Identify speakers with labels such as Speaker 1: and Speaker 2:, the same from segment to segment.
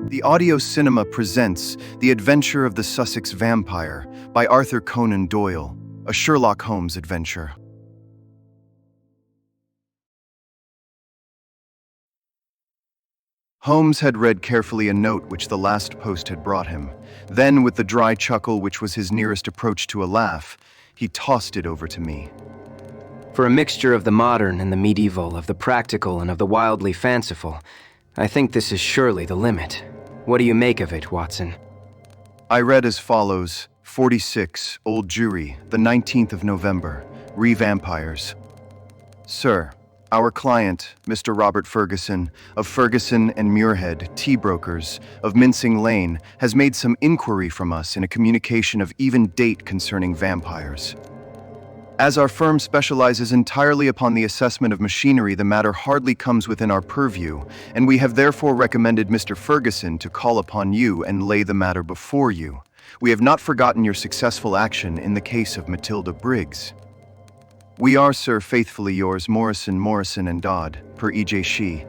Speaker 1: The Audio Cinema presents The Adventure of the Sussex Vampire by Arthur Conan Doyle, a Sherlock Holmes adventure. Holmes had read carefully a note which the last post had brought him. Then, with the dry chuckle which was his nearest approach to a laugh, he tossed it over to me.
Speaker 2: For a mixture of the modern and the medieval, of the practical and of the wildly fanciful, I think this is surely the limit. What do you make of it, Watson?
Speaker 1: I read as follows: 46, Old Jewry, the 19th of November, Vampires. Sir, our client, Mr. Robert Ferguson, of Ferguson and Muirhead, tea brokers, of Mincing Lane, has made some inquiry from us in a communication of even date concerning vampires. As our firm specializes entirely upon the assessment of machinery, the matter hardly comes within our purview, and we have therefore recommended Mr. Ferguson to call upon you and lay the matter before you. We have not forgotten your successful action in the case of Matilda Briggs. We are, sir, faithfully yours, Morrison and Dodd, per E.J. Shee.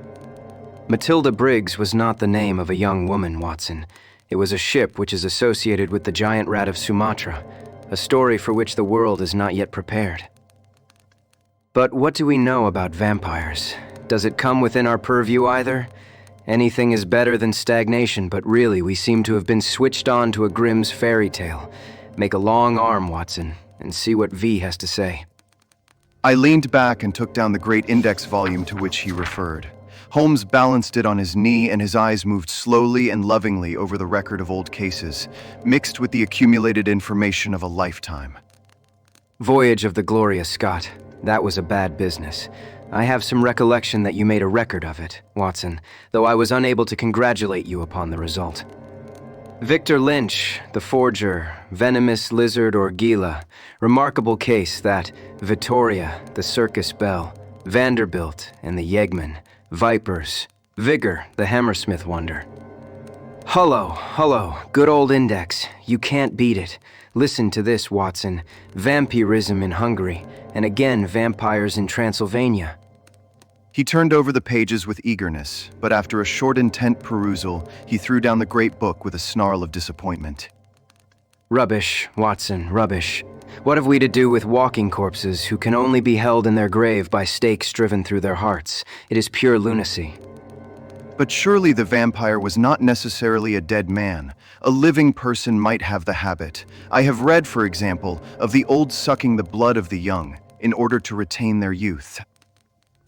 Speaker 2: Matilda Briggs was not the name of a young woman, Watson. It was a ship which is associated with the giant rat of Sumatra, a story for which the world is not yet prepared. But what do we know about vampires? Does it come within our purview either? Anything is better than stagnation, but really we seem to have been switched on to a Grimm's fairy tale. Make a long arm, Watson, and see what V has to say.
Speaker 1: I leaned back and took down the great index volume to which he referred. Holmes balanced it on his knee, and his eyes moved slowly and lovingly over the record of old cases, mixed with the accumulated information of a lifetime.
Speaker 2: Voyage of the Gloria Scott. That was a bad business. I have some recollection that you made a record of it, Watson, though I was unable to congratulate you upon the result. Victor Lynch, the forger, venomous lizard or Gila. Remarkable case that. Vittoria, the circus belle, Vanderbilt, and the Yeggman. Vipers. Vigor, the Hammersmith wonder. Hullo, good old index. You can't beat it. Listen to this, Watson. Vampirism in Hungary, and again vampires in Transylvania.
Speaker 1: He turned over the pages with eagerness, but after a short intent perusal, he threw down the great book with a snarl of disappointment.
Speaker 2: Rubbish, Watson, rubbish. What have we to do with walking corpses who can only be held in their grave by stakes driven through their hearts? It is pure lunacy.
Speaker 1: But surely the vampire was not necessarily a dead man. A living person might have the habit. I have read, for example, of the old sucking the blood of the young in order to retain their youth.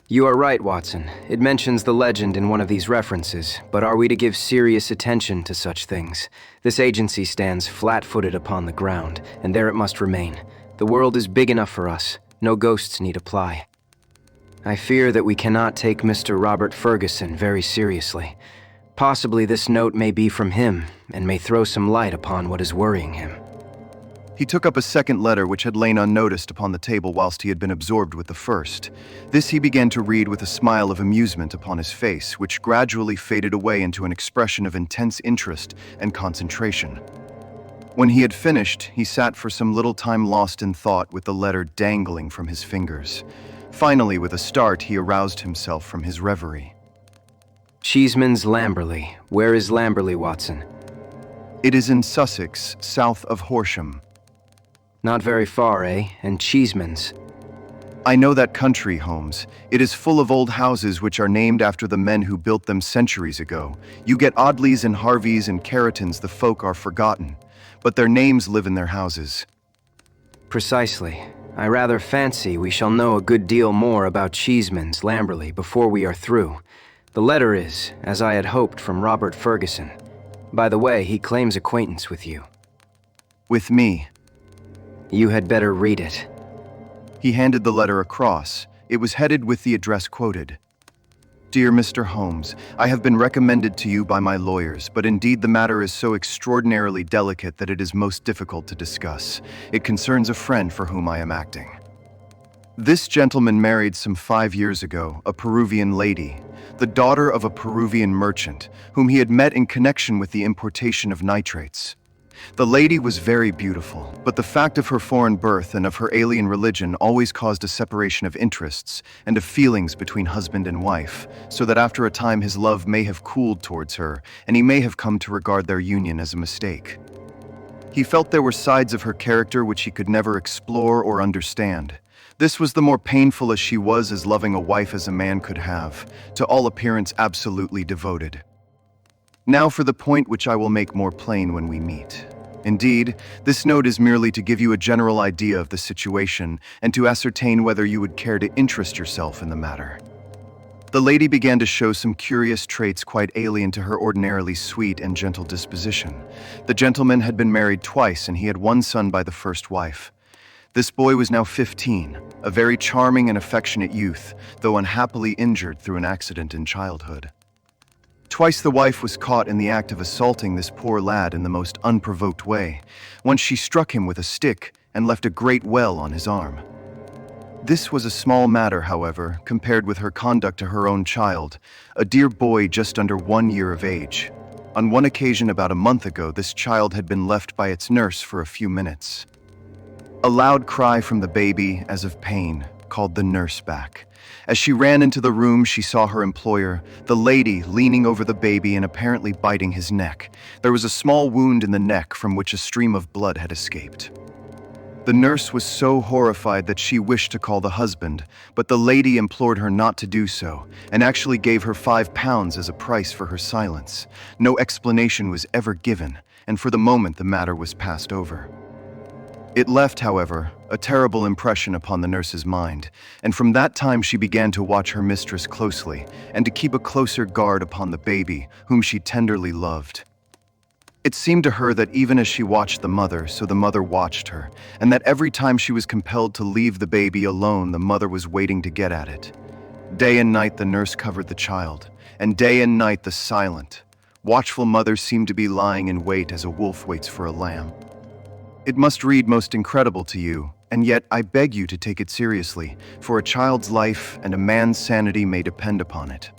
Speaker 2: You are right, Watson. It mentions the legend in one of these references, but are we to give serious attention to such things? This agency stands flat-footed upon the ground, and there it must remain. The world is big enough for us. No ghosts need apply. I fear that we cannot take Mr. Robert Ferguson very seriously. Possibly this note may be from him, and may throw some light upon what is worrying him.
Speaker 1: He took up a second letter which had lain unnoticed upon the table whilst he had been absorbed with the first. This he began to read with a smile of amusement upon his face, which gradually faded away into an expression of intense interest and concentration. When he had finished, he sat for some little time lost in thought with the letter dangling from his fingers. Finally, with a start, he aroused himself from his reverie.
Speaker 2: Cheeseman's Lamberley. Where is Lamberley, Watson?
Speaker 1: It is in Sussex, south of Horsham.
Speaker 2: Not very far, eh? And Cheeseman's.
Speaker 1: I know that country, Holmes. It is full of old houses which are named after the men who built them centuries ago. You get Audleys and Harveys and Carritons, the folk are forgotten, but their names live in their houses.
Speaker 2: Precisely. I rather fancy we shall know a good deal more about Cheeseman's Lamberley before we are through. The letter is, as I had hoped, from Robert Ferguson. By the way, he claims acquaintance with you.
Speaker 1: With me?
Speaker 2: You had better read it.
Speaker 1: He handed the letter across. It was headed with the address quoted. Dear Mr. Holmes, I have been recommended to you by my lawyers, but indeed the matter is so extraordinarily delicate that it is most difficult to discuss. It concerns a friend for whom I am acting. This gentleman married some 5 years ago a Peruvian lady, the daughter of a Peruvian merchant, whom he had met in connection with the importation of nitrates. The lady was very beautiful, but the fact of her foreign birth and of her alien religion always caused a separation of interests and of feelings between husband and wife, so that after a time his love may have cooled towards her, and he may have come to regard their union as a mistake. He felt there were sides of her character which he could never explore or understand. This was the more painful as she was as loving a wife as a man could have, to all appearance absolutely devoted. Now for the point which I will make more plain when we meet. Indeed, this note is merely to give you a general idea of the situation and to ascertain whether you would care to interest yourself in the matter. The lady began to show some curious traits quite alien to her ordinarily sweet and gentle disposition. The gentleman had been married twice, and he had one son by the first wife. This boy was now 15, a very charming and affectionate youth, though unhappily injured through an accident in childhood. Twice the wife was caught in the act of assaulting this poor lad in the most unprovoked way. Once she struck him with a stick and left a great well on his arm. This was a small matter, however, compared with her conduct to her own child, a dear boy just under 1 year of age. On one occasion about a month ago, this child had been left by its nurse for a few minutes. A loud cry from the baby, as of pain, called the nurse back. As she ran into the room, she saw her employer, the lady, leaning over the baby and apparently biting his neck. There was a small wound in the neck from which a stream of blood had escaped. The nurse was so horrified that she wished to call the husband, but the lady implored her not to do so, and actually gave her £5 as a price for her silence. No explanation was ever given, and for the moment the matter was passed over. It left, however, a terrible impression upon the nurse's mind, and from that time she began to watch her mistress closely, and to keep a closer guard upon the baby, whom she tenderly loved. It seemed to her that even as she watched the mother, so the mother watched her, and that every time she was compelled to leave the baby alone, the mother was waiting to get at it. Day and night the nurse covered the child, and day and night the silent, watchful mother seemed to be lying in wait as a wolf waits for a lamb. It must read most incredible to you, and yet I beg you to take it seriously, for a child's life and a man's sanity may depend upon it.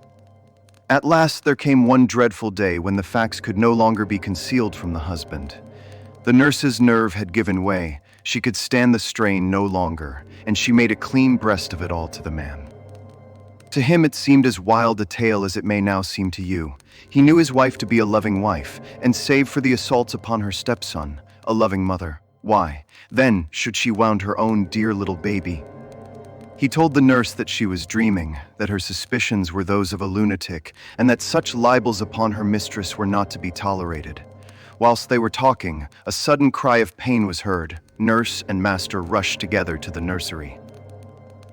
Speaker 1: At last there came one dreadful day when the facts could no longer be concealed from the husband. The nurse's nerve had given way, she could stand the strain no longer, and she made a clean breast of it all to the man. To him it seemed as wild a tale as it may now seem to you. He knew his wife to be a loving wife, and save for the assaults upon her stepson, a loving mother. Why, then, should she wound her own dear little baby? He told the nurse that she was dreaming, that her suspicions were those of a lunatic, and that such libels upon her mistress were not to be tolerated. Whilst they were talking, a sudden cry of pain was heard. Nurse and master rushed together to the nursery.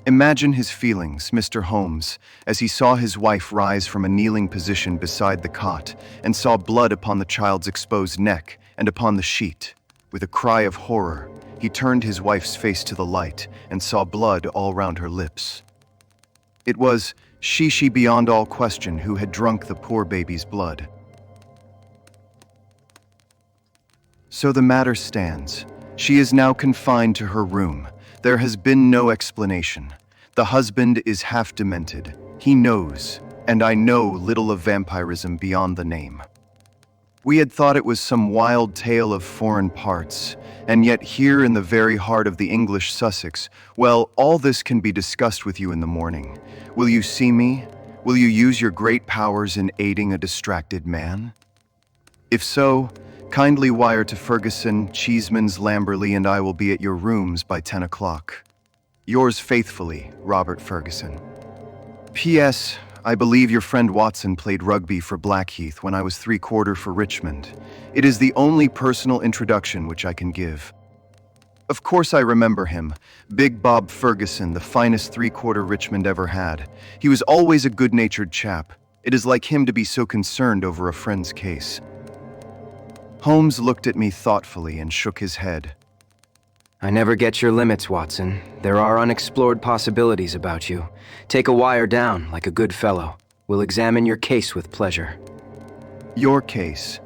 Speaker 1: Imagine his feelings, Mr. Holmes, as he saw his wife rise from a kneeling position beside the cot, and saw blood upon the child's exposed neck and upon the sheet. With a cry of horror, he turned his wife's face to the light and saw blood all round her lips. It was she beyond all question who had drunk the poor baby's blood. So the matter stands. She is now confined to her room. There has been no explanation. The husband is half demented. He knows, and I know little of vampirism beyond the name. We had thought it was some wild tale of foreign parts, and yet here in the very heart of the English Sussex, well, all this can be discussed with you in the morning. Will you see me? Will you use your great powers in aiding a distracted man? If so, kindly wire to Ferguson, Cheeseman's, Lamberley, and I will be at your rooms by 10 o'clock. Yours faithfully, Robert Ferguson. P.S. I believe your friend Watson played rugby for Blackheath when I was 3/4 for Richmond. It is the only personal introduction which I can give. Of course I remember him, Big Bob Ferguson, the finest 3/4 Richmond ever had. He was always a good-natured chap. It is like him to be so concerned over a friend's case. Holmes looked at me thoughtfully and shook his head.
Speaker 2: I never get your limits, Watson. There are unexplored possibilities about you. Take a wire down, like a good fellow. We'll examine your case with pleasure.
Speaker 1: Your case?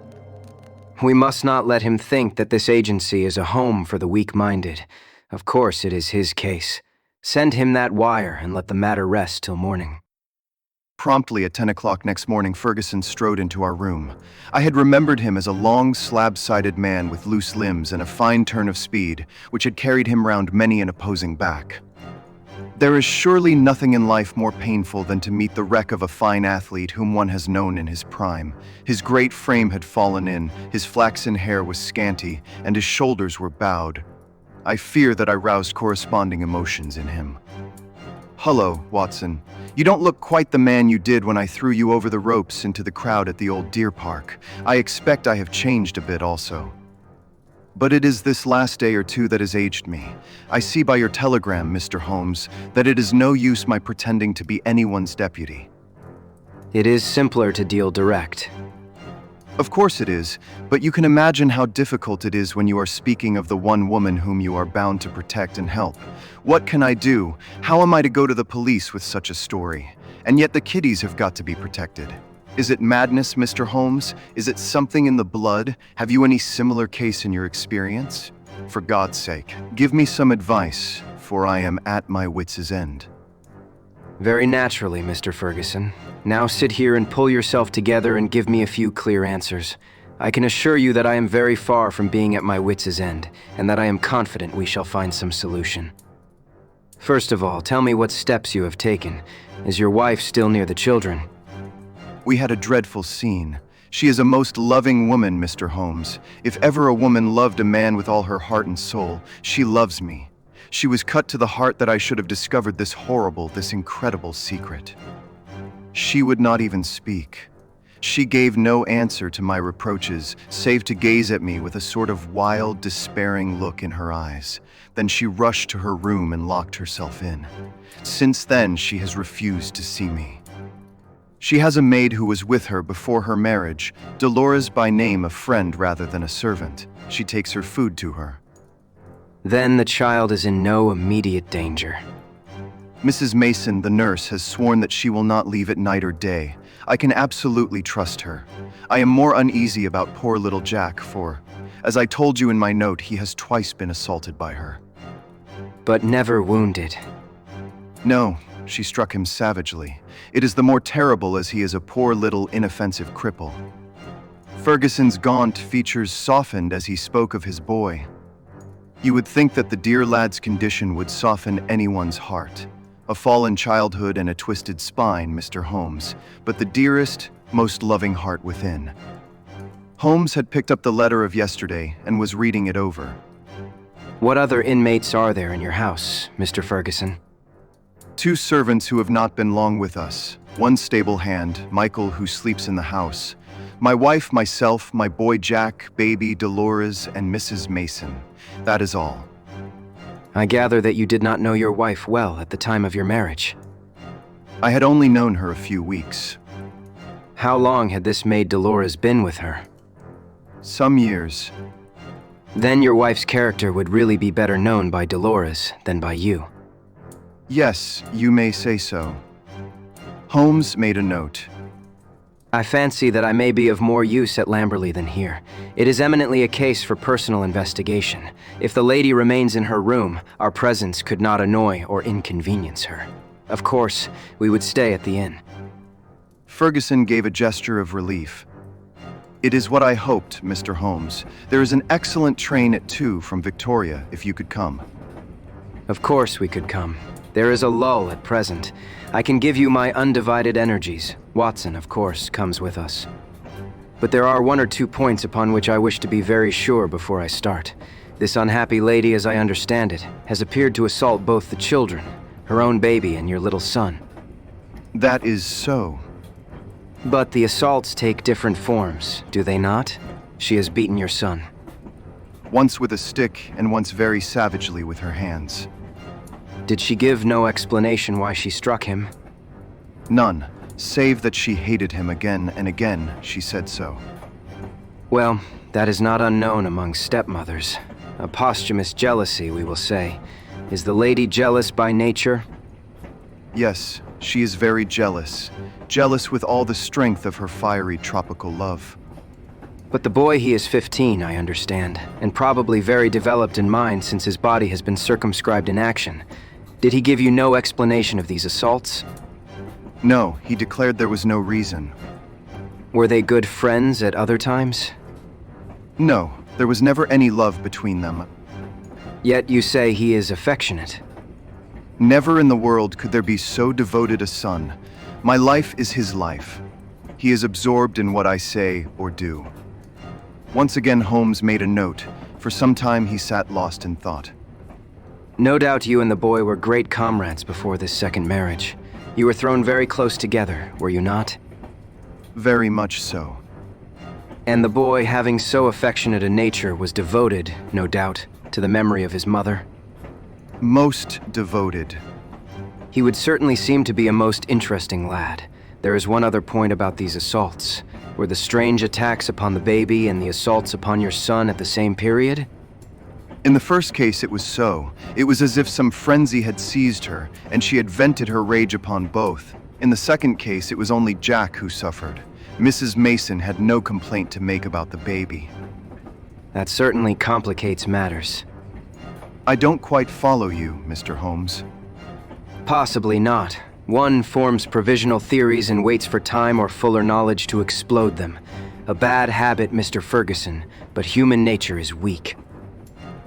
Speaker 2: We must not let him think that this agency is a home for the weak-minded. Of course it is his case. Send him that wire and let the matter rest till morning.
Speaker 1: Promptly at 10 o'clock next morning, Ferguson strode into our room. I had remembered him as a long, slab-sided man with loose limbs and a fine turn of speed, which had carried him round many an opposing back. There is surely nothing in life more painful than to meet the wreck of a fine athlete whom one has known in his prime. His great frame had fallen in, his flaxen hair was scanty, and his shoulders were bowed. I fear that I roused corresponding emotions in him. "Hullo, Watson. You don't look quite the man you did when I threw you over the ropes into the crowd at the old deer park. I expect I have changed a bit also. But it is this last day or two that has aged me. I see by your telegram, Mr. Holmes, that it is no use my pretending to be anyone's deputy."
Speaker 2: It is simpler to deal direct.
Speaker 1: Of course it is, but you can imagine how difficult it is when you are speaking of the one woman whom you are bound to protect and help. What can I do? How am I to go to the police with such a story? And yet the kiddies have got to be protected. Is it madness, Mr. Holmes? Is it something in the blood? Have you any similar case in your experience? For God's sake, give me some advice, for I am at my wits' end.
Speaker 2: Very naturally, Mr. Ferguson. Now sit here and pull yourself together and give me a few clear answers. I can assure you that I am very far from being at my wits' end, and that I am confident we shall find some solution. First of all, tell me what steps you have taken. Is your wife still near the children?
Speaker 1: We had a dreadful scene. She is a most loving woman, Mr. Holmes. If ever a woman loved a man with all her heart and soul, she loves me. She was cut to the heart that I should have discovered this horrible, this incredible secret. She would not even speak. She gave no answer to my reproaches, save to gaze at me with a sort of wild, despairing look in her eyes. Then she rushed to her room and locked herself in. Since then, she has refused to see me. She has a maid who was with her before her marriage, Dolores by name, a friend rather than a servant. She takes her food to her.
Speaker 2: Then the child is in no immediate danger.
Speaker 1: Mrs. Mason, the nurse, has sworn that she will not leave at night or day. I can absolutely trust her. I am more uneasy about poor little Jack, for, as I told you in my note, he has twice been assaulted by her.
Speaker 2: But never wounded.
Speaker 1: No, she struck him savagely. It is the more terrible as he is a poor little inoffensive cripple. Ferguson's gaunt features softened as he spoke of his boy. You would think that the dear lad's condition would soften anyone's heart. A fallen childhood and a twisted spine, Mr. Holmes, but the dearest, most loving heart within. Holmes had picked up the letter of yesterday and was reading it over.
Speaker 2: What other inmates are there in your house, Mr. Ferguson?
Speaker 1: 2 servants who have not been long with us. 1 stable hand, Michael, who sleeps in the house. My wife, myself, my boy Jack, baby Dolores, and Mrs. Mason. That is all.
Speaker 2: I gather that you did not know your wife well at the time of your marriage.
Speaker 1: I had only known her a few weeks.
Speaker 2: How long had this maid Dolores been with her?
Speaker 1: Some years.
Speaker 2: Then your wife's character would really be better known by Dolores than by you.
Speaker 1: Yes, you may say so. Holmes made a note.
Speaker 2: I fancy that I may be of more use at Lamberley than here. It is eminently a case for personal investigation. If the lady remains in her room, our presence could not annoy or inconvenience her. Of course, we would stay at the inn.
Speaker 1: Ferguson gave a gesture of relief. It is what I hoped, Mr. Holmes. There is an excellent train at 2 from Victoria, if you could come.
Speaker 2: Of course we could come. There is a lull at present. I can give you my undivided energies. Watson, of course, comes with us. But there are 1 or 2 points upon which I wish to be very sure before I start. This unhappy lady, as I understand it, has appeared to assault both the children, her own baby and your little son.
Speaker 1: That is so.
Speaker 2: But the assaults take different forms, do they not? She has beaten your son.
Speaker 1: Once with a stick and once very savagely with her hands.
Speaker 2: Did she give no explanation why she struck him?
Speaker 1: None, save that she hated him again and again, she said so.
Speaker 2: Well, that is not unknown among stepmothers. A posthumous jealousy, we will say. Is the lady jealous by nature?
Speaker 1: Yes, she is very jealous. Jealous with all the strength of her fiery tropical love.
Speaker 2: But the boy, he is 15, I understand, and probably very developed in mind since his body has been circumscribed in action. Did he give you no explanation of these assaults?
Speaker 1: No, he declared there was no reason.
Speaker 2: Were they good friends at other times?
Speaker 1: No, there was never any love between them.
Speaker 2: Yet you say he is affectionate.
Speaker 1: Never in the world could there be so devoted a son. My life is his life. He is absorbed in what I say or do. Once again, Holmes made a note. For some time, he sat lost in thought.
Speaker 2: No doubt you and the boy were great comrades before this second marriage. You were thrown very close together, were you not?
Speaker 1: Very much so.
Speaker 2: And the boy, having so affectionate a nature, was devoted, no doubt, to the memory of his mother?
Speaker 1: Most devoted.
Speaker 2: He would certainly seem to be a most interesting lad. There is one other point about these assaults. Were the strange attacks upon the baby and the assaults upon your son at the same period?
Speaker 1: In the first case, it was so. It was as if some frenzy had seized her, and she had vented her rage upon both. In the second case, it was only Jack who suffered. Mrs. Mason had no complaint to make about the baby.
Speaker 2: That certainly complicates matters.
Speaker 1: I don't quite follow you, Mr. Holmes.
Speaker 2: Possibly not. One forms provisional theories and waits for time or fuller knowledge to explode them. A bad habit, Mr. Ferguson, but human nature is weak.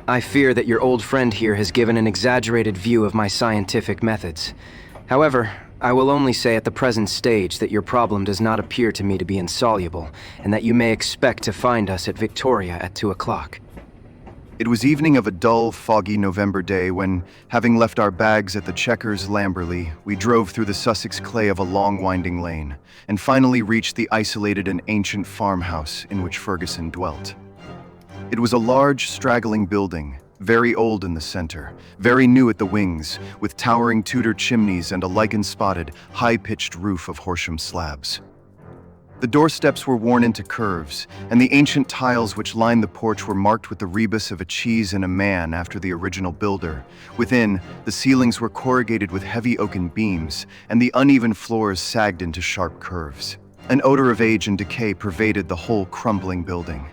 Speaker 2: I fear that your old friend here has given an exaggerated view of my scientific methods. However, I will only say at the present stage that your problem does not appear to me to be insoluble, and that you may expect to find us at Victoria at 2 o'clock.
Speaker 1: It was evening of a dull, foggy November day when, having left our bags at the Chequers Lamberley, we drove through the Sussex clay of a long winding lane, and finally reached the isolated and ancient farmhouse in which Ferguson dwelt. It was a large, straggling building, very old in the center, very new at the wings, with towering Tudor chimneys and a lichen-spotted, high-pitched roof of Horsham slabs. The doorsteps were worn into curves, and the ancient tiles which lined the porch were marked with the rebus of a cheese and a man after the original builder. Within, the ceilings were corrugated with heavy oaken beams, and the uneven floors sagged into sharp curves. An odor of age and decay pervaded the whole crumbling building.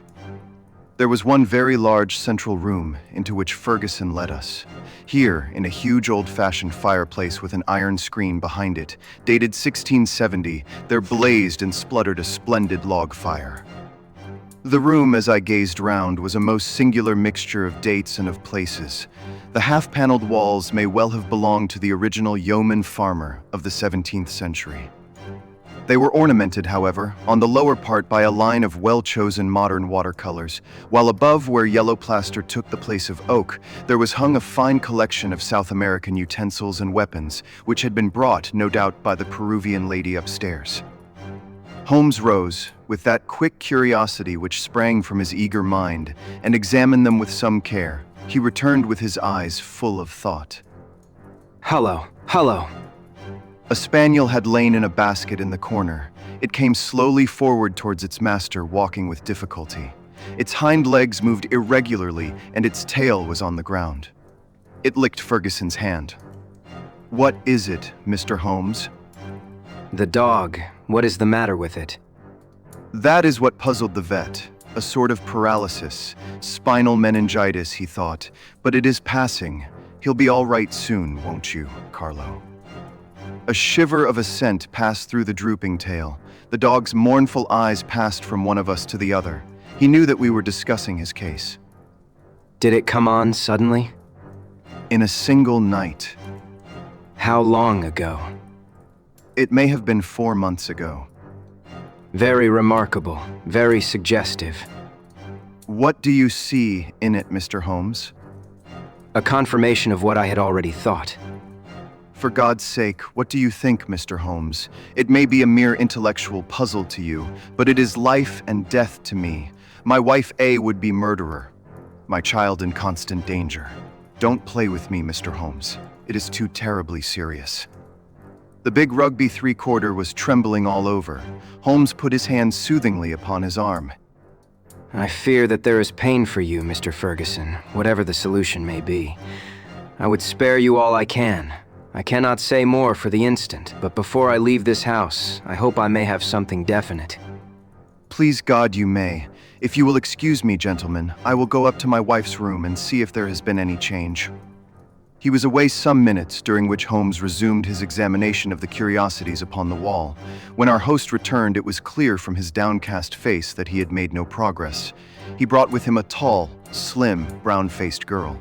Speaker 1: There was one very large central room into which Ferguson led us. Here, in a huge old-fashioned fireplace with an iron screen behind it, dated 1670, there blazed and spluttered a splendid log fire. The room, as I gazed round, was a most singular mixture of dates and of places. The half-paneled walls may well have belonged to the original yeoman farmer of the 17th century. They were ornamented, however, on the lower part by a line of well-chosen modern watercolors, while above, where yellow plaster took the place of oak, there was hung a fine collection of South American utensils and weapons, which had been brought, no doubt, by the Peruvian lady upstairs. Holmes rose, with that quick curiosity which sprang from his eager mind, and examined them with some care. He returned with his eyes full of thought.
Speaker 2: Hullo, hullo.
Speaker 1: A spaniel had lain in a basket in the corner. It came slowly forward towards its master, walking with difficulty. Its hind legs moved irregularly, and its tail was on the ground. It licked Ferguson's hand. "What is it, Mr. Holmes?"
Speaker 2: The dog. What is the matter with it?
Speaker 1: That is what puzzled the vet. A sort of paralysis, spinal meningitis, he thought. But it is passing. He'll be all right soon, won't you, Carlo? A shiver of assent passed through the drooping tail. The dog's mournful eyes passed from one of us to the other. He knew that we were discussing his case.
Speaker 2: Did it come on suddenly?
Speaker 1: In a single night.
Speaker 2: How long ago?
Speaker 1: It may have been 4 months ago.
Speaker 2: Very remarkable, very suggestive.
Speaker 1: What do you see in it, Mr. Holmes?
Speaker 2: A confirmation of what I had already thought.
Speaker 1: For God's sake, what do you think, Mr. Holmes? It may be a mere intellectual puzzle to you, but it is life and death to me. My wife A would be murderer. My child in constant danger. Don't play with me, Mr. Holmes. It is too terribly serious. The big rugby three-quarter was trembling all over. Holmes put his hand soothingly upon his arm.
Speaker 2: I fear that there is pain for you, Mr. Ferguson, whatever the solution may be. I would spare you all I can. I cannot say more for the instant, but before I leave this house, I hope I may have something definite.
Speaker 1: Please God you may. If you will excuse me, gentlemen, I will go up to my wife's room and see if there has been any change. He was away some minutes, during which Holmes resumed his examination of the curiosities upon the wall. When our host returned, it was clear from his downcast face that he had made no progress. He brought with him a tall, slim, brown-faced girl.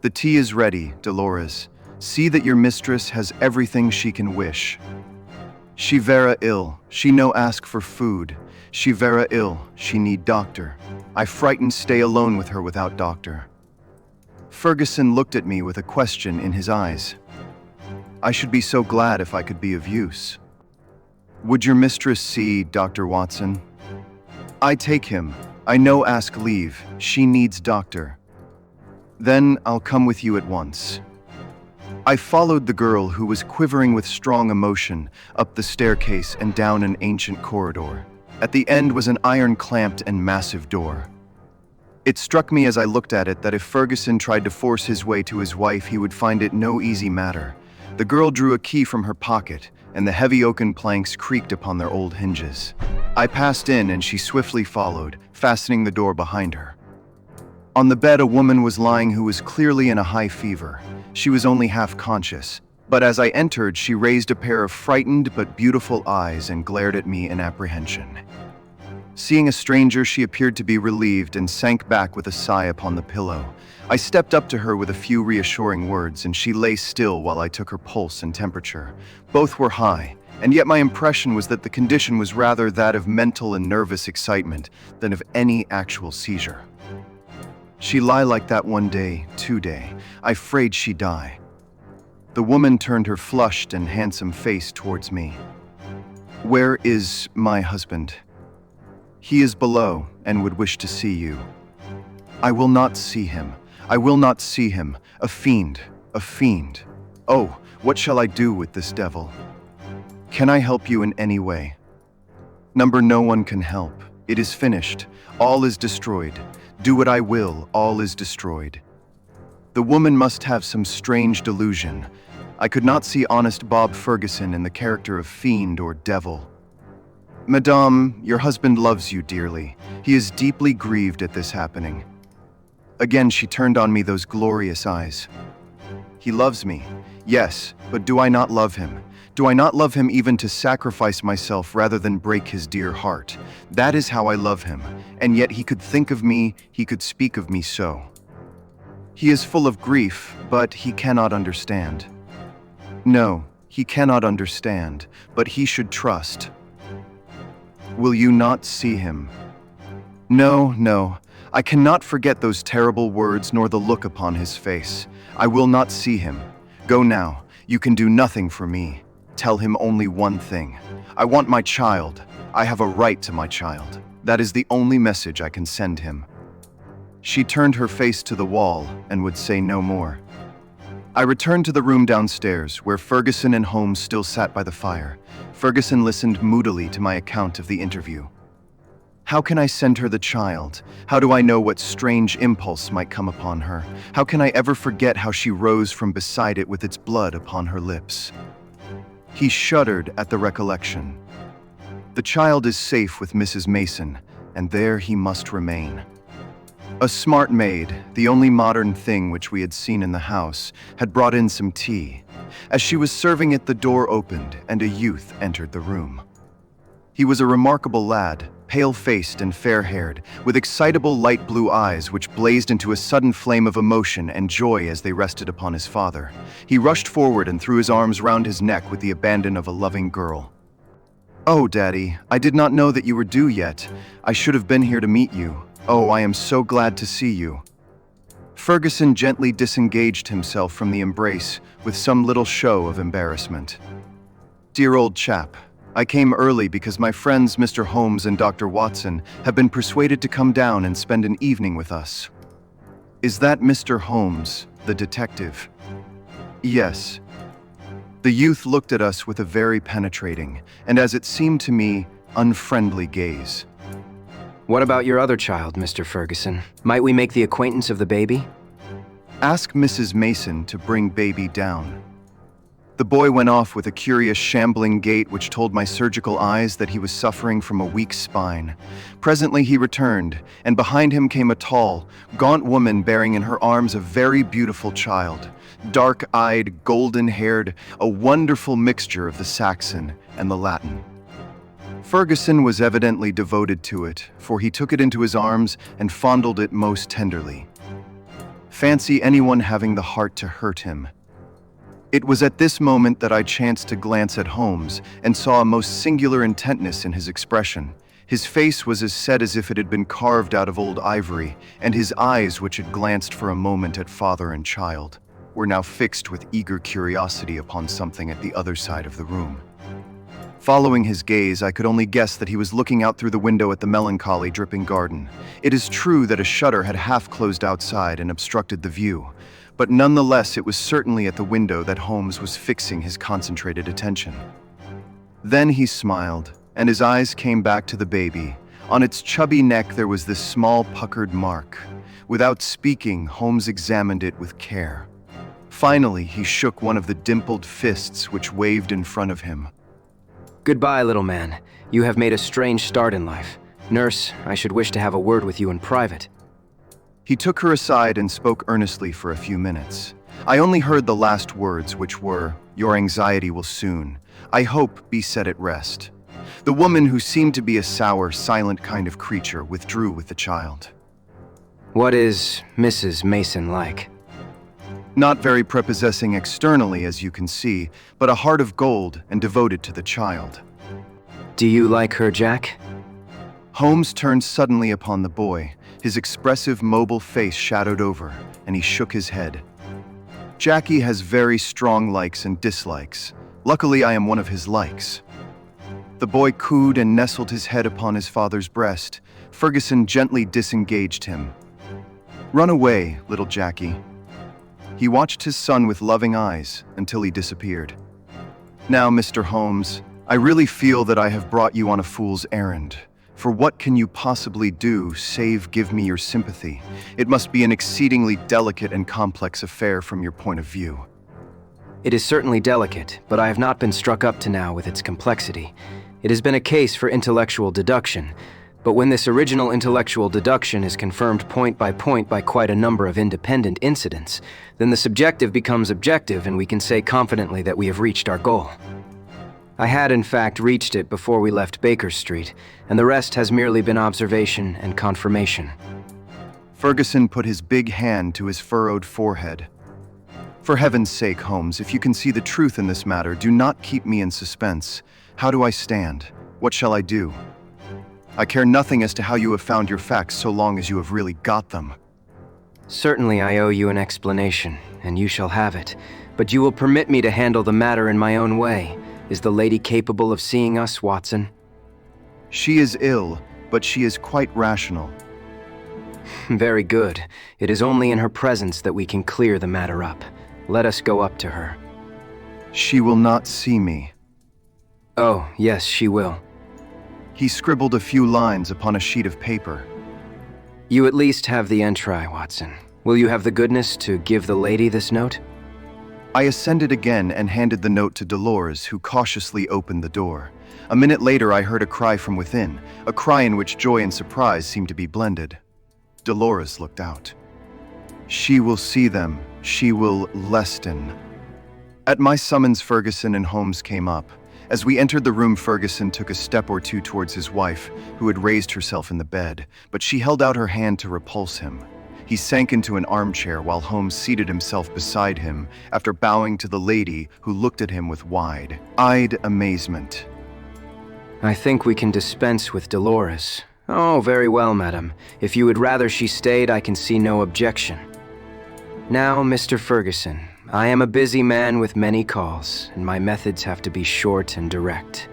Speaker 1: "The tea is ready, Dolores. See that your mistress has everything she can wish. She vera ill, she no ask for food. She vera ill, she need doctor. I frightened stay alone with her without doctor." Ferguson looked at me with a question in his eyes. "I should be so glad if I could be of use. Would your mistress see Dr. Watson?" "I take him. I no ask leave. She needs doctor." "Then I'll come with you at once." I followed the girl, who was quivering with strong emotion, up the staircase and down an ancient corridor. At the end was an iron-clamped and massive door. It struck me as I looked at it that if Ferguson tried to force his way to his wife, he would find it no easy matter. The girl drew a key from her pocket, and the heavy oaken planks creaked upon their old hinges. I passed in, and she swiftly followed, fastening the door behind her. On the bed, a woman was lying who was clearly in a high fever. She was only half conscious, but as I entered, she raised a pair of frightened but beautiful eyes and glared at me in apprehension. Seeing a stranger, she appeared to be relieved and sank back with a sigh upon the pillow. I stepped up to her with a few reassuring words, and she lay still while I took her pulse and temperature. Both were high, and yet my impression was that the condition was rather that of mental and nervous excitement than of any actual seizure. "She lie like that 1 day, 2 day. I 'fraid she die." The woman turned her flushed and handsome face towards me. "Where is my husband?" "He is below and would wish to see you." "I will not see him. I will not see him. A fiend, a fiend. Oh, what shall I do with this devil? Can I help you in any way?" "Number, no one can help. It is finished. All is destroyed. Do what I will, all is destroyed." The woman must have some strange delusion. I could not see honest Bob Ferguson in the character of fiend or devil. "Madame, your husband loves you dearly. He is deeply grieved at this happening." Again she turned on me those glorious eyes. "He loves me, yes, but do I not love him? Do I not love him even to sacrifice myself rather than break his dear heart? That is how I love him, and yet he could think of me, he could speak of me so. He is full of grief, but he cannot understand. No, he cannot understand, but he should trust. Will you not see him?" "No, no, I cannot forget those terrible words nor the look upon his face. I will not see him. Go now, you can do nothing for me. Tell him only one thing. I want my child. I have a right to my child. That is the only message I can send him." She turned her face to the wall and would say no more. I returned to the room downstairs, where Ferguson and Holmes still sat by the fire. Ferguson listened moodily to my account of the interview. "How can I send her the child? How do I know what strange impulse might come upon her? How can I ever forget how she rose from beside it with its blood upon her lips?" He shuddered at the recollection. "The child is safe with Mrs. Mason, and there he must remain." A smart maid, the only modern thing which we had seen in the house, had brought in some tea. As she was serving it, the door opened, and a youth entered the room. He was a remarkable lad, pale-faced and fair-haired, with excitable light blue eyes which blazed into a sudden flame of emotion and joy as they rested upon his father. He rushed forward and threw his arms round his neck with the abandon of a loving girl. "Oh, Daddy, I did not know that you were due yet. I should have been here to meet you. Oh, I am so glad to see you." Ferguson gently disengaged himself from the embrace with some little show of embarrassment. "Dear old chap, I came early because my friends Mr. Holmes and Dr. Watson have been persuaded to come down and spend an evening with us." "Is that Mr. Holmes, the detective?" "Yes." The youth looked at us with a very penetrating, and as it seemed to me, unfriendly gaze.
Speaker 2: What about your other child, Mr. Ferguson? Might we make the acquaintance of the baby?
Speaker 1: "Ask Mrs. Mason to bring baby down." The boy went off with a curious shambling gait which told my surgical eyes that he was suffering from a weak spine. Presently he returned, and behind him came a tall, gaunt woman bearing in her arms a very beautiful child. Dark-eyed, golden-haired, a wonderful mixture of the Saxon and the Latin. Ferguson was evidently devoted to it, for he took it into his arms and fondled it most tenderly. Fancy anyone having the heart to hurt him. It was at this moment that I chanced to glance at Holmes and saw a most singular intentness in his expression. His face was as set as if it had been carved out of old ivory, and his eyes, which had glanced for a moment at father and child, were now fixed with eager curiosity upon something at the other side of the room. Following his gaze, I could only guess that he was looking out through the window at the melancholy dripping garden. It is true that a shutter had half closed outside and obstructed the view, but nonetheless it was certainly at the window that Holmes was fixing his concentrated attention. Then he smiled, and his eyes came back to the baby. On its chubby neck there was this small puckered mark. Without speaking, Holmes examined it with care. Finally, he shook one of the dimpled fists which waved in front of him.
Speaker 2: Goodbye, little man. You have made a strange start in life. Nurse, I should wish to have a word with you in private.
Speaker 1: He took her aside and spoke earnestly for a few minutes. I only heard the last words, which were, "Your anxiety will soon, I hope, be set at rest." The woman, who seemed to be a sour, silent kind of creature, withdrew with the child.
Speaker 2: What is Mrs. Mason like?
Speaker 1: Not very prepossessing externally, as you can see, but a heart of gold and devoted to the child.
Speaker 2: Do you like her, Jack?
Speaker 1: Holmes turned suddenly upon the boy, his expressive, mobile face shadowed over, and he shook his head. Jackie has very strong likes and dislikes. Luckily, I am one of his likes. The boy cooed and nestled his head upon his father's breast. Ferguson gently disengaged him. "Run away, little Jackie." He watched his son with loving eyes until he disappeared. "Now, Mr. Holmes, I really feel that I have brought you on a fool's errand. For what can you possibly do save give me your sympathy? It must be an exceedingly delicate and complex affair from your point of view."
Speaker 2: It is certainly delicate, but I have not been struck up to now with its complexity. It has been a case for intellectual deduction, but when this original intellectual deduction is confirmed point by quite a number of independent incidents, then the subjective becomes objective and we can say confidently that we have reached our goal. I had in fact reached it before we left Baker Street, and the rest has merely been observation and confirmation.
Speaker 1: Ferguson put his big hand to his furrowed forehead. "For heaven's sake, Holmes, if you can see the truth in this matter, do not keep me in suspense. How do I stand? What shall I do? I care nothing as to how you have found your facts so long as you have really got them."
Speaker 2: Certainly I owe you an explanation, and you shall have it, but you will permit me to handle the matter in my own way. Is the lady capable of seeing us, Watson?
Speaker 1: "She is ill, but she is quite rational."
Speaker 2: Very good. It is only in her presence that we can clear the matter up. Let us go up to her.
Speaker 1: "She will not see me."
Speaker 2: Oh, yes, she will.
Speaker 1: He scribbled a few lines upon a sheet of paper.
Speaker 2: You at least have the entry, Watson. Will you have the goodness to give the lady this note?
Speaker 1: I ascended again and handed the note to Dolores, who cautiously opened the door. A minute later I heard a cry from within, a cry in which joy and surprise seemed to be blended. Dolores looked out. "She will see them. She will Leston." At my summons, Ferguson and Holmes came up. As we entered the room, Ferguson took a step or two towards his wife, who had raised herself in the bed, but she held out her hand to repulse him. He sank into an armchair while Holmes seated himself beside him after bowing to the lady, who looked at him with wide-eyed amazement.
Speaker 2: I think we can dispense with Dolores. Oh, very well, madam. If you would rather she stayed, I can see no objection. Now, Mr. Ferguson, I am a busy man with many calls, and my methods have to be short and direct.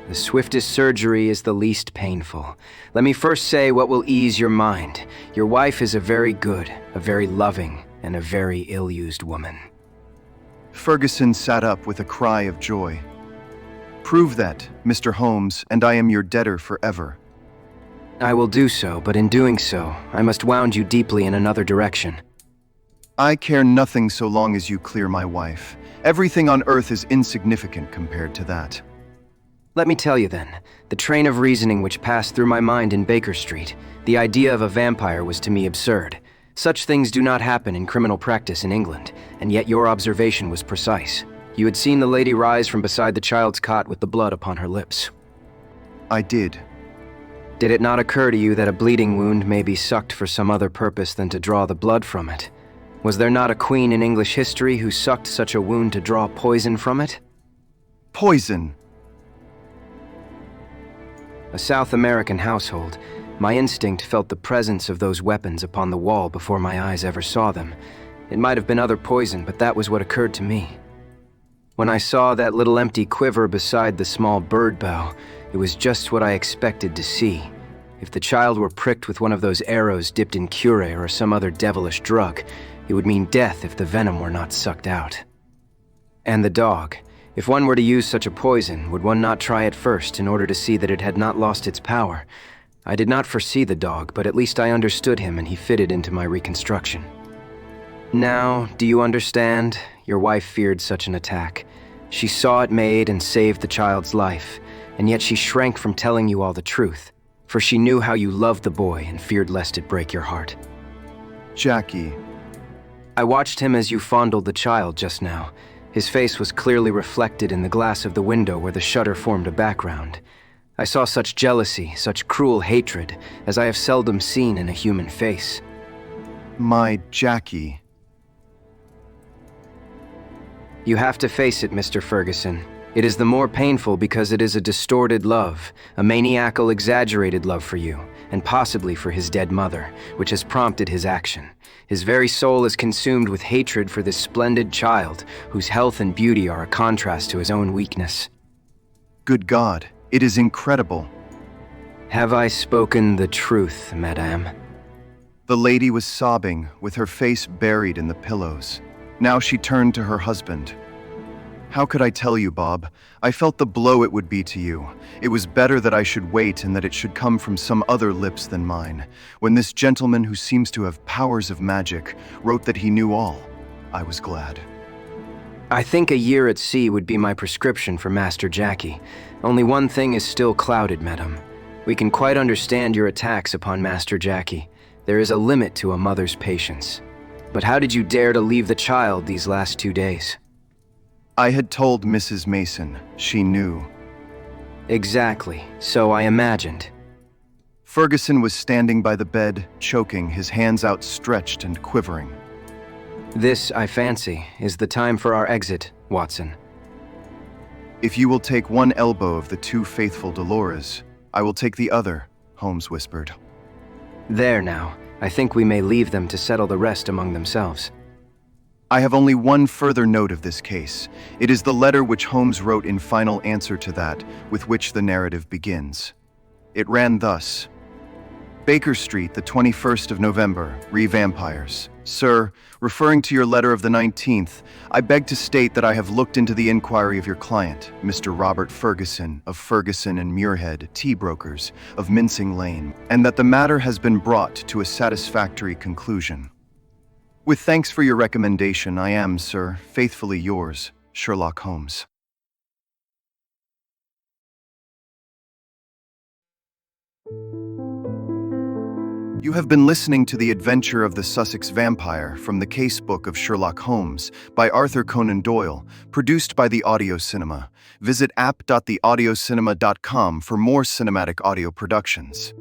Speaker 2: The swiftest surgery is the least painful. Let me first say what will ease your mind. Your wife is a very good, a very loving, and a very ill-used woman.
Speaker 1: Ferguson sat up with a cry of joy. "Prove that, Mr. Holmes, and I am your debtor forever."
Speaker 2: I will do so, but in doing so, I must wound you deeply in another direction.
Speaker 1: I care nothing so long as you clear my wife. Everything on earth is insignificant compared to that.
Speaker 2: Let me tell you then, the train of reasoning which passed through my mind in Baker Street, the idea of a vampire was to me absurd. Such things do not happen in criminal practice in England, and yet your observation was precise. You had seen the lady rise from beside the child's cot with the blood upon her lips.
Speaker 1: I did.
Speaker 2: Did it not occur to you that a bleeding wound may be sucked for some other purpose than to draw the blood from it? Was there not a queen in English history who sucked such a wound to draw poison from it?
Speaker 1: Poison!
Speaker 2: A South American household, my instinct felt the presence of those weapons upon the wall before my eyes ever saw them. It might have been other poison, but that was what occurred to me. When I saw that little empty quiver beside the small bird bow, it was just what I expected to see. If the child were pricked with one of those arrows dipped in curare or some other devilish drug, it would mean death if the venom were not sucked out. And the dog. If one were to use such a poison, would one not try it first in order to see that it had not lost its power? I did not foresee the dog, but at least I understood him and he fitted into my reconstruction. Now, do you understand? Your wife feared such an attack. She saw it made and saved the child's life, and yet she shrank from telling you all the truth, for she knew how you loved the boy and feared lest it break your heart.
Speaker 1: Jackie.
Speaker 2: I watched him as you fondled the child just now. His face was clearly reflected in the glass of the window where the shutter formed a background. I saw such jealousy, such cruel hatred, as I have seldom seen in a human face.
Speaker 1: My Jackie.
Speaker 2: You have to face it, Mr. Ferguson. It is the more painful because it is a distorted love, a maniacal, exaggerated love for you, and possibly for his dead mother, which has prompted his action. His very soul is consumed with hatred for this splendid child, whose health and beauty are a contrast to his own weakness.
Speaker 1: Good God, it is incredible.
Speaker 2: Have I spoken the truth, madame?
Speaker 1: The lady was sobbing, with her face buried in the pillows. Now she turned to her husband. How could I tell you, Bob? I felt the blow it would be to you. It was better that I should wait and that it should come from some other lips than mine. When this gentleman who seems to have powers of magic wrote that he knew all, I was glad.
Speaker 2: I think a year at sea would be my prescription for Master Jackie. Only one thing is still clouded, madam. We can quite understand your attacks upon Master Jackie. There is a limit to a mother's patience. But how did you dare to leave the child these last 2 days?
Speaker 1: I had told Mrs. Mason. She knew.
Speaker 2: Exactly. So I imagined.
Speaker 1: Ferguson was standing by the bed, choking, his hands outstretched and quivering.
Speaker 2: This, I fancy, is the time for our exit, Watson.
Speaker 1: If you will take one elbow of the two faithful Dolores, I will take the other, Holmes whispered.
Speaker 2: There now. I think we may leave them to settle the rest among themselves.
Speaker 1: I have only one further note of this case. It is the letter which Holmes wrote in final answer to that with which the narrative begins. It ran thus. Baker Street, the 21st of November, Vampires. Sir, referring to your letter of the 19th, I beg to state that I have looked into the inquiry of your client, Mr. Robert Ferguson, of Ferguson and Muirhead, tea brokers, of Mincing Lane, and that the matter has been brought to a satisfactory conclusion. With thanks for your recommendation, I am, sir, faithfully yours, Sherlock Holmes. You have been listening to The Adventure of the Sussex Vampire from the Casebook of Sherlock Holmes by Arthur Conan Doyle, produced by the Audio Cinema. Visit app.theaudiocinema.com for more cinematic audio productions.